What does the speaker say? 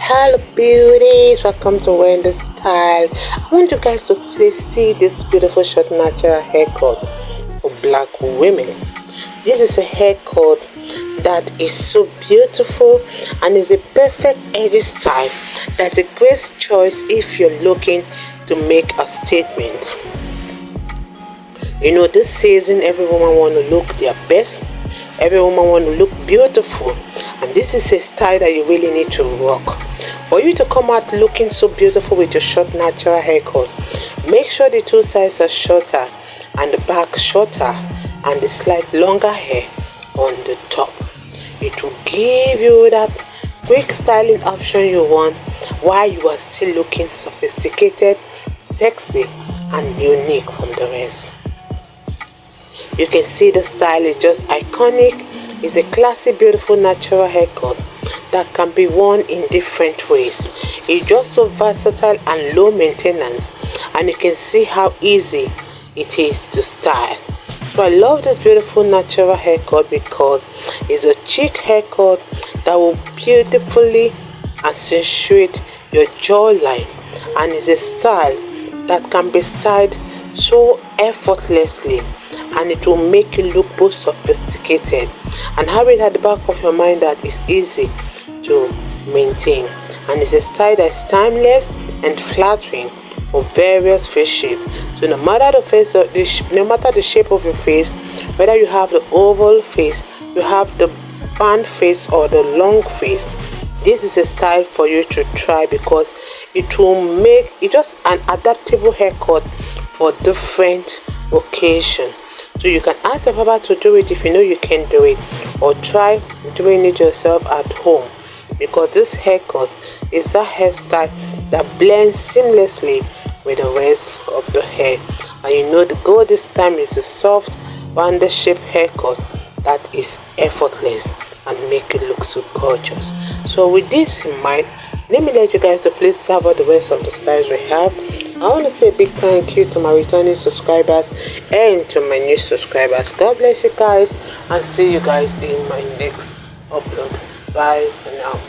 Hello beauties, welcome to Wendy Style. I want you guys to please see this beautiful short natural haircut for black women. This is a haircut that is so beautiful and is a perfect edgy style. That's a great choice if you're looking to make a statement. You know, this season every woman want to look their best. Every woman want to look beautiful, and this is a style that you really need to rock. For you to come out looking so beautiful with your short natural haircut, make sure the two sides are shorter and the back shorter and the slight longer hair on the top. It will give you that quick styling option you want while you are still looking sophisticated, sexy and unique from the rest. You can see the style is just iconic. It's a classy, beautiful, natural haircut that can be worn in different ways. It's just so versatile and low maintenance, and you can see how easy it is to style. So I love this beautiful natural haircut because it's a chic haircut that will beautifully accentuate your jawline, and it's a style that can be styled so effortlessly, and it will make you look both sophisticated and have it at the back of your mind that is easy to maintain. And it's a style that is timeless and flattering for various face shapes. So no matter the shape of your face, whether you have the oval face, you have the fan face or the long face, this is a style for you to try because it will make it just an adaptable haircut for different occasions. So you can ask your barber to do it if you know you can do it, or try doing it yourself at home, because this haircut is that hairstyle that blends seamlessly with the rest of the hair. And you know the goal this time is a soft rounded shape haircut that is effortless and make it look so gorgeous. So with this in mind, let me let you guys to please serve out the rest of the styles we have. I want to say a big thank you to my returning subscribers and to my new subscribers. God bless you guys, and see you guys in my next upload. Bye for now.